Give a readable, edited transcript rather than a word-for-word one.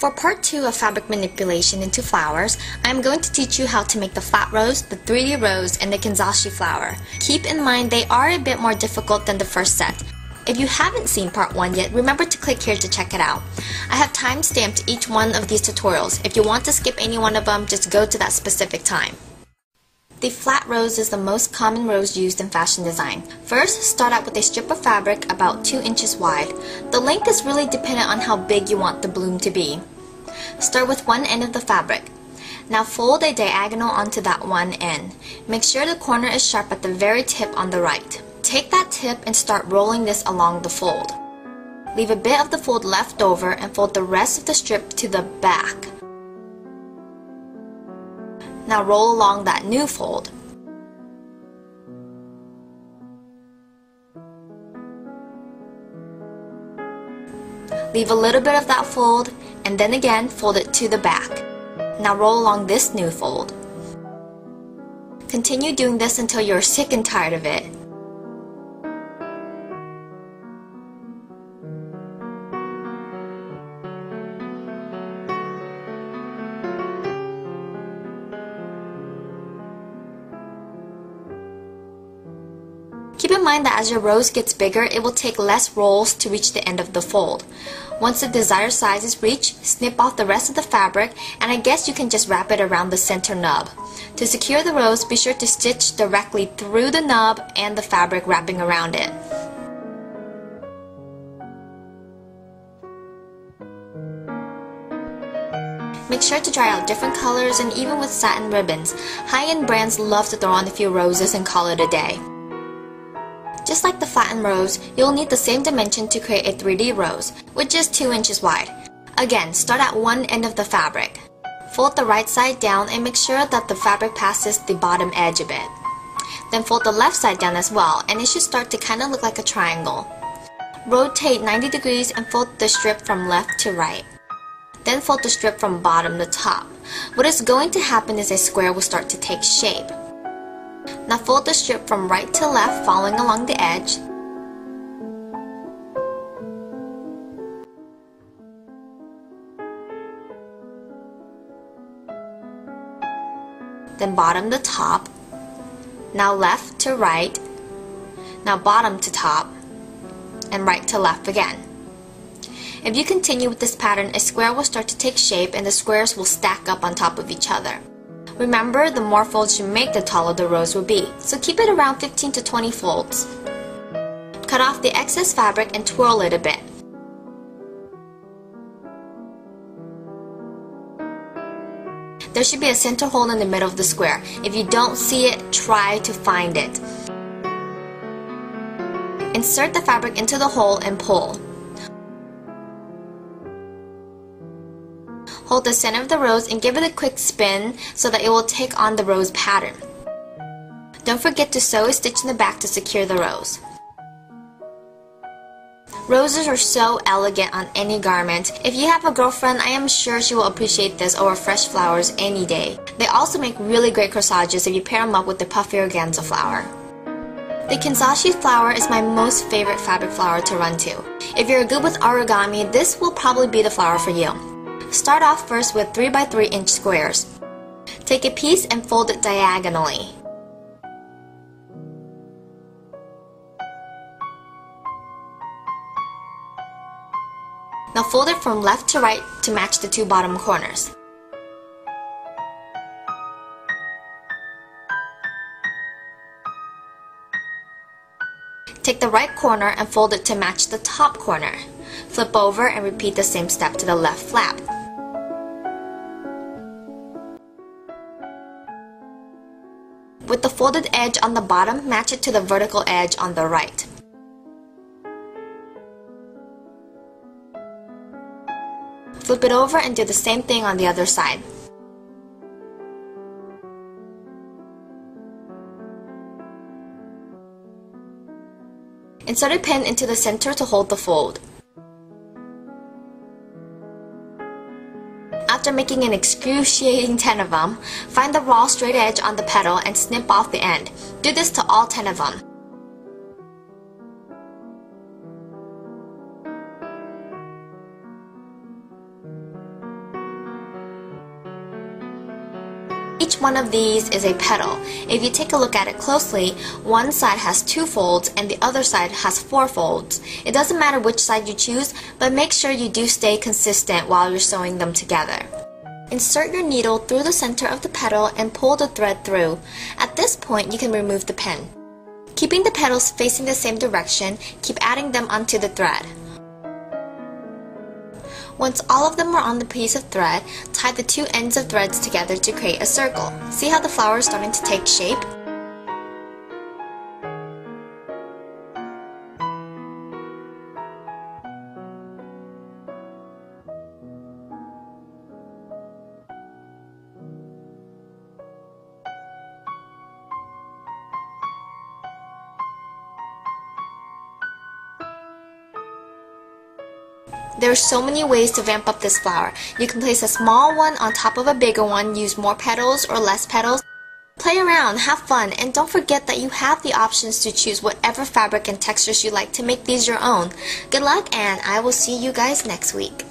For part 2 of fabric manipulation into flowers, I am going to teach you how to make the flat rose, the 3D rose, and the Kanzashi flower. Keep in mind they are a bit more difficult than the first set. If you haven't seen part 1 yet, remember to click here to check it out. I have time-stamped each one of these tutorials. If you want to skip any one of them, just go to that specific time. The flat rose is the most common rose used in fashion design. First, start out with a strip of fabric about 2 inches wide. The length is really dependent on how big you want the bloom to be. Start with one end of the fabric. Now fold a diagonal onto that one end. Make sure the corner is sharp at the very tip on the right. Take that tip and start rolling this along the fold. Leave a bit of the fold left over and fold the rest of the strip to the back. Now roll along that new fold. Leave a little bit of that fold and then again fold it to the back. Now roll along this new fold. Continue doing this until you're sick and tired of it. Keep in mind that as your rose gets bigger, it will take less rolls to reach the end of the fold. Once the desired size is reached, snip off the rest of the fabric, and I guess you can just wrap it around the center nub. To secure the rose, be sure to stitch directly through the nub and the fabric wrapping around it. Make sure to try out different colors and even with satin ribbons. High-end brands love to throw on a few roses and call it a day. Just like the flattened rose, you'll need the same dimension to create a 3D rose, which is 2 inches wide. Again, start at one end of the fabric. Fold the right side down and make sure that the fabric passes the bottom edge a bit. Then fold the left side down as well, and it should start to kind of look like a triangle. Rotate 90 degrees and fold the strip from left to right. Then fold the strip from bottom to top. What is going to happen is a square will start to take shape. Now fold the strip from right to left, following along the edge. Then bottom to top. Now left to right. Now bottom to top. And right to left again. If you continue with this pattern, a square will start to take shape and the squares will stack up on top of each other. Remember, the more folds you make, the taller the rose will be, so keep it around 15 to 20 folds. Cut off the excess fabric and twirl it a bit. There should be a center hole in the middle of the square. If you don't see it, try to find it. Insert the fabric into the hole and pull. Hold the center of the rose and give it a quick spin so that it will take on the rose pattern. Don't forget to sew a stitch in the back to secure the rose. Roses are so elegant on any garment. If you have a girlfriend, I am sure she will appreciate this over fresh flowers any day. They also make really great corsages if you pair them up with the puffy organza flower. The Kanzashi flower is my most favorite fabric flower to run to. If you're good with origami, this will probably be the flower for you. Start off first with 3 by 3 inch squares. Take a piece and fold it diagonally. Now fold it from left to right to match the 2 bottom corners. Take the right corner and fold it to match the top corner. Flip over and repeat the same step to the left flap. With the folded edge on the bottom, match it to the vertical edge on the right. Flip it over and do the same thing on the other side. Insert a pin into the center to hold the fold. After making an excruciating 10 of them, find the raw straight edge on the petal and snip off the end. Do this to all 10 of them. Each one of these is a petal. If you take a look at it closely, one side has 2 folds and the other side has 4 folds. It doesn't matter which side you choose, but make sure you do stay consistent while you're sewing them together. Insert your needle through the center of the petal and pull the thread through. At this point, you can remove the pin. Keeping the petals facing the same direction, keep adding them onto the thread. Once all of them are on the piece of thread, tie the 2 ends of threads together to create a circle. See how the flower is starting to take shape? There are so many ways to vamp up this flower. You can place a small one on top of a bigger one, use more petals or less petals. Play around, have fun, and don't forget that you have the options to choose whatever fabric and textures you like to make these your own. Good luck, and I will see you guys next week.